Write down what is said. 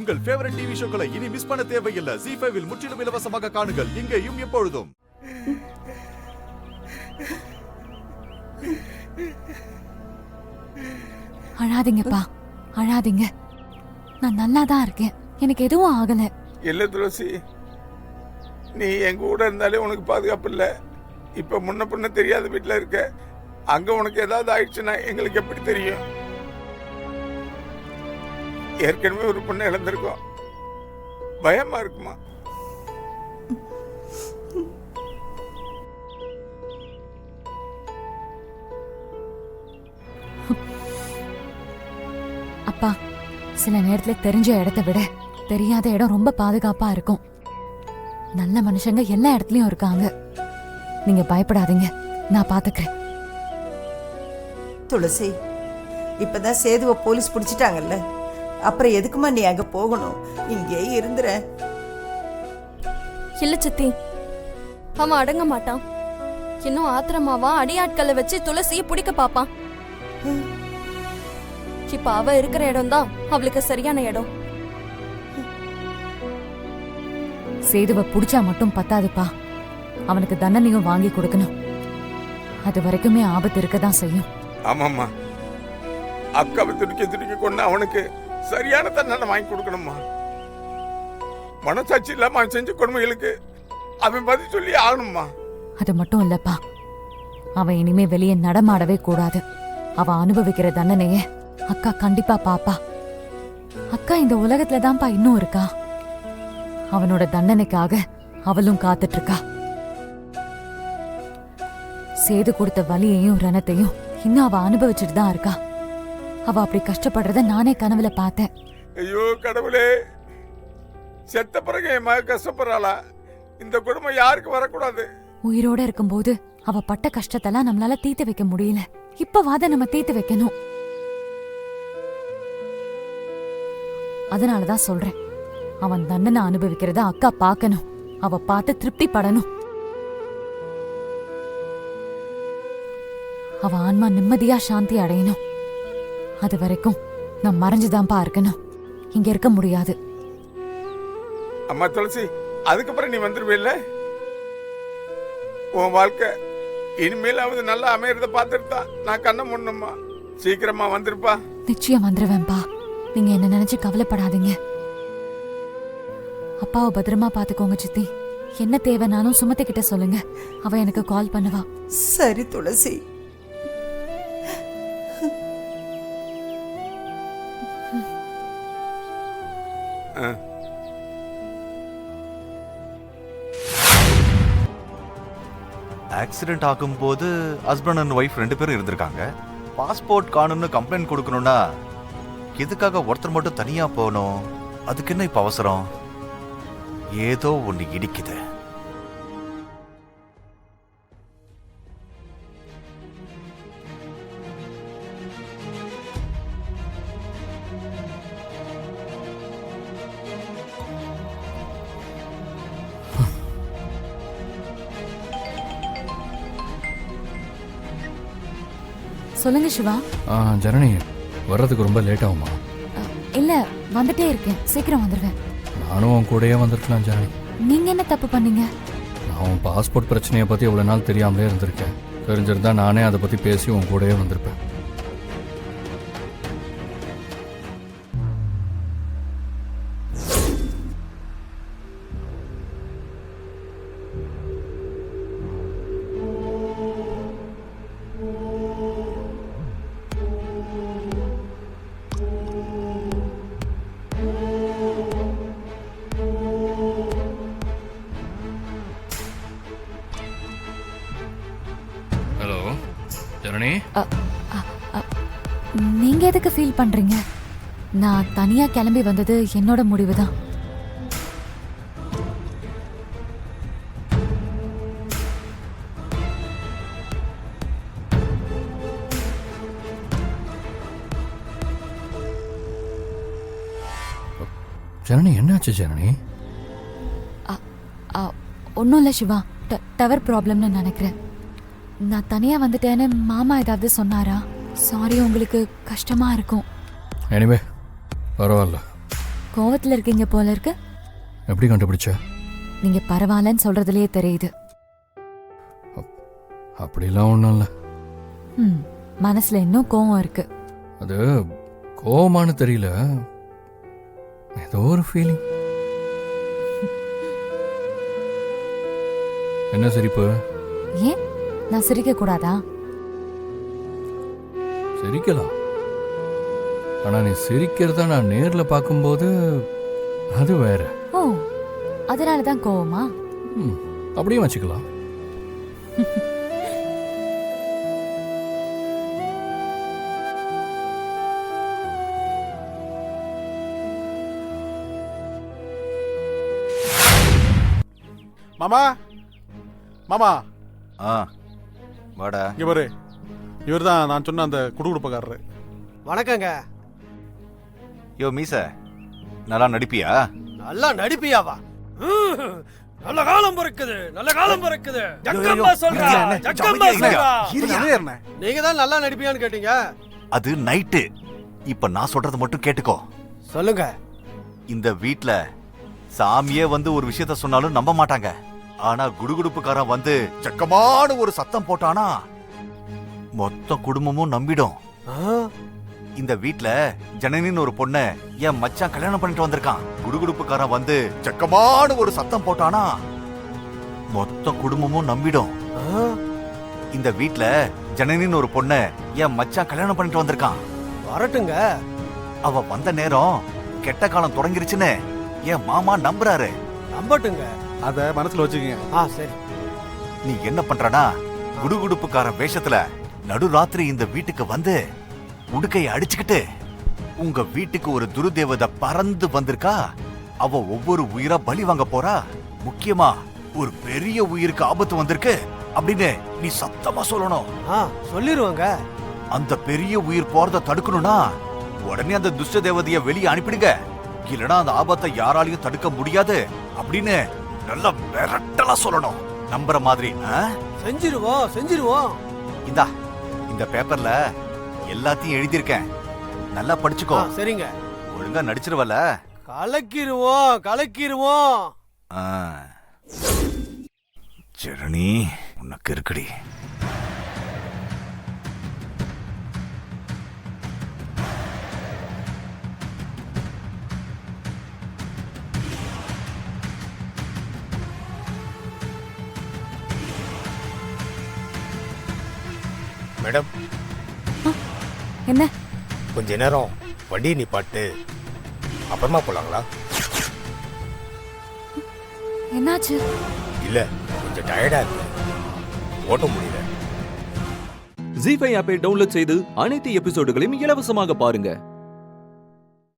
உங்கள் favourite TV ஷோக்களை இனி miss பண்ண தேவையில்லை. ZEE5 இல் முற்றிலும் இலவசமாக காணுங்கள். இங்கேயும் எப்பொழுதும். அழாதீங்கப்பா, அழாதீங்க. நான் நல்லா தான் இருக்கேன், எனக்கு எதுவும் ஆகல. இல்ல துளசி, நீ எங்க கூட இருந்தாலே உனக்கு பாதுகாப்பு இல்லை. இப்ப முன்ன பின்ன தெரியாத வீட்டுல இருக்க. அங்க உனக்கு ஏதாவது ஆயிடுச்சுன்னா எங்களுக்கு எப்படி தெரியும்? ஏற்கனவே ஒரு பொண்ணை இழந்திருக்கோம். பயமா இருக்குமா? அப்பா, சில நேரத்துல தெரிஞ்ச இடத்தை விட தெரியாத இடம் ரொம்ப பாதுகாப்பா இருக்கும். நல்ல மனுஷங்க எல்லா இடத்துலயும் இருக்காங்க. நீங்க பயப்படாதீங்க, நான் பாத்துக்கிறேன். துளசி, இப்பதான் சேதுவை போலீஸ் பிடிச்சிட்டாங்கல்ல, அப்புறம் எதுக்குமா நீ அங்க போகணும்? இங்கே இருந்துற. இல்ல சித்தி, அவன் அடங்க மாட்டான். இன்னும் ஆத்திரமாவா அடியாட்களை வச்சு துளசியை பிடிக்க பாப்பான். இப்ப அவ இருக்கிற இடம் தான் அவளுக்கு சரியான இடம். சேதுவை புடிச்சா மட்டும் பத்தாதுப்பா, அவனுக்கு தண்டனையும் வாங்கி கொடுக்கணும். அது வரைக்குமே ஆபத்து இருக்கதான் செய்யும். ஆமாம்மா, அக்காவை துடிக்க கொண்டு அவனுக்கு சரியான தண்டனை வாங்கி கொடுக்கணும்மா. மனசாட்சி இல்லாம அவன் செஞ்ச கொடுமைகளுக்கு அவன் பதில் சொல்லி ஆகணும்மா. அது மட்டும் இல்லப்பா, அவன் இனிமே வெளியே நடமாடவே கூடாது. அவன் அனுபவிக்கிற தண்டனைய அக்கா கண்டிப்பா பாப்பா. அக்கா இந்த உலகத்துல தான்ப்பா இன்னும் இருக்கா. அவனோட தண்டனைக்காக அவளும் காத்துட்டு இருக்கா. சேது கொடுத்த வலியையும் ரணத்தையும் இன்னும் அவ அனுபவிச்சுட்டு தான் இருக்கா. அவ அப்படி கஷ்டப்படுறத நானே கனவுல பார்த்தேன். ஐயோ கடவுளே, செத்த பிறகு என் மக கஷ்டப்படுறாளா? இந்த குடும்பம் யாருக்கு வரக்கூடாது. உயிரோட இருக்கும்போது அவ பட்ட கஷ்டத்தெல்லாம் நம்மளால தீர்த்து வைக்க முடியல. இப்பவாத நம்ம தீர்த்து வைக்கணும். அதனாலதான் சொல்றேன், அவன் தண்டனை அனுபவிக்கிறத அக்கா பார்க்கணும். அவ பார்த்து திருப்தி படணும். அவ ஆன்மா நிம்மதியா சாந்தி அடையணும். அது வரைக்கும் நான் மறைஞ்சுதான்ப்பா இருக்கணும், இங்க இருக்க முடியாது. அம்மா துளசி, அதுக்கப்புறம் நீ வந்துருவில்ல? உன் வாழ்க்கை இனிமேலாவது நல்லா அமையறத பார்த்துட்டு நான் கண்ணை முன்னம்மா. சீக்கிரமா வந்துருப்பா. நிச்சயம் வந்துருவேன்பா, நீங்க என்ன நினைச்சு கவலைப்படாதீங்க. அப்பாவை பத்திரமா பாத்துக்கோங்க சித்தி. என்ன தேவைனாலும் சுமதி கிட்ட சொல்லுங்க, அவ எனக்கு கால் பண்ணுவா. சரி துளசி. ஆக்சிடென்ட் ஆகும்போது ஹஸ்பண்ட் அண்ட் ஒய்ஃப் 2 பேரும் இருந்திருக்காங்க. பாஸ்போர்ட் காணும்னு கம்ப்ளைண்ட் கொடுக்கணும்னா எதுக்காக ஒருத்தர் மட்டும் தனியா போகணும்? அதுக்கு என்ன இப்ப அவசரம்? ஏதோ ஒண்ணு இடிக்குது. சொல்லுங்க சிவா. ஜனனி, வர்றதுக்கு ரொம்ப லேட் ஆகுமா? இல்ல, வந்துட்டே இருக்கேன், சீக்கிரம் வந்துடுவேன். நானும் உன் கூடயே வந்திருக்கலாம் ஜனனி. நீங்க என்ன தப்பு பண்ணீங்க? நான் உன் பாஸ்போர்ட் பிரச்சனையை பற்றி இவ்வளோ நாள் தெரியாமலே இருந்திருக்கேன். தெரிஞ்சிருந்தா நானே அதை பற்றி பேசி உன் கூடயே வந்திருப்பேன். ஹலோ ஜனனி. நீங்க எதுக்கு ஃபீல் பண்றீங்க? நான் தனியா கிளம்பி வந்தது என்னோட முடிவுதான். ஜனனி, என்னாச்சு ஜனனி? ஒன்றும் இல்லை சிவா, டவர் ப்ராப்ளம்னு நினைக்கிறேன். நான் தனியா வந்துட்டேன்னு மாமா ஏதாவது சொன்னாரா? சாரி, உங்களுக்கு கஷ்டமா இருக்கும். எனிவே பரவாயில்ல, கோவத்துல இருக்கீங்க போல இருக்கு. எப்படி கண்டுபிடிச்ச? நீங்க பரவாயில்லன்னு சொல்றதுலயே தெரியுது. அப்படிலாம் ஒன்றும் இல்லை. மனசுல இன்னும் கோவம் இருக்கு. அது கோவமானு தெரியல, ஏதோ ஒரு ஃபீலிங். என்ன சிரிப்பு? ஏன் நான் சிரிக்க கூடாதா? சிரிக்கலாம், ஆனா நீ சிரிக்கிறத நான் நேர்ல பார்க்கும்போது அது வேற. ஓ, அதனாலதான் கோவமா? அப்படியும் வச்சுக்கலாம். மாமா மாமா ஆ வாடா. இங்க பாரு, இவர் தான் நான் சொன்ன அந்த குடுகுடுப்பக்காரரு. வணக்கங்க. யோ மீச, நல்லா நடிப்பியா? நல்லா நடிப்பியாவா? நல்ல காலம் பிறக்குது, நல்ல காலம் பிறக்குது. ஜக்கம்மா சொல்றா, ஜக்கம்மா சொல்றா. நீங்க தான் நல்லா நடிப்பியான்னு கேட்டீங்க. அது நைட்டு. இப்ப நான் சொல்றது மட்டும் கேட்டுக்கோ. சொல்லுங்க. இந்த வீட்ல சாமியே வந்து ஒரு விஷயத்த சொன்னாலும் நம்ப மாட்டாங்க. ஆனா குடுகுடுப்புக்காரன் வந்து சக்கமான ஒரு சத்தம் போட்டானா மொத்த குடும்பமும் நம்பிடும். இந்த வீட்ல ஜனனின்னு ஒரு பொண்ண என் மச்சான் கல்யாணம் பண்ணிட்டு வந்திருக்கான். குடுகுடுப்புக்காரன் வந்து சக்கமான ஒரு சத்தம் போட்டானா மொத்த குடும்பமும் நம்பிடும். இந்த வீட்ல ஜனனின்னு ஒரு பொண்ண என் மச்சான் கல்யாணம் பண்ணிட்டு வந்திருக்கான். வரட்டுங்க. அவ வந்த நேரம் கெட்ட காலம் தொடங்கிருச்சுன்னு என் மாமா நம்புறாரு. நம்பட்டுங்க. அத மனசுல வச்சுக்கங்க. சரி. நீ என்ன பண்றனா, குடுகுடுப்புக்காரன் வேஷத்துல நடுராத்திரி இந்த வீட்டுக்கு வந்து உடுக்கைய அடிச்சுக்கிட்டு உங்க வீட்டுக்கு ஒரு துருதேவதை பறந்து வந்திருக்கா. அவ ஒவ்வொரு உயிரா பலி வாங்க போறா. முக்கியமா ஒரு பெரிய உயிருக்கு ஆபத்து வந்திருக்கு அப்படின்னு நீ சத்தமா சொல்லணும். சொல்லிருவாங்க. அந்த பெரிய உயிர் போறத தடுக்கணும்னா உடனே அந்த துஷ்ட தேவதைய வெளியே அனுப்பிடுங்க. இல்லனா அந்த ஆபத்தை யாராலையும் தடுக்க முடியாது அப்படின்னு நல்லா மிரட்டலா சொல்லணும். நம்புற மாதிரி. செஞ்சிருவோம், செஞ்சிருவோம். இந்தா, இந்த பேப்பர்ல எல்லாத்தையும் எழுதியிருக்கேன், நல்லா படிச்சுக்கோ. சரிங்க. ஒழுங்கா நடிச்சிருவல? கலக்கிருவோம், கலக்கிருவோம். ஜனனி, உனக்கு இருக்குடி. மேடம், என்ன? கொஞ்ச நேரம் வண்டியை நிப்பாட்டு, அப்புறமா போலாங்களா? என்னாச்சு? இல்ல, கொஞ்சம் டயர்டா இருக்கு, ஓட்ட முடியல. ஜீ5 ஆப்பை டவுன்லோட் செய்து அனைத்து எபிசோடுகளையும் இலவசமாக பாருங்க.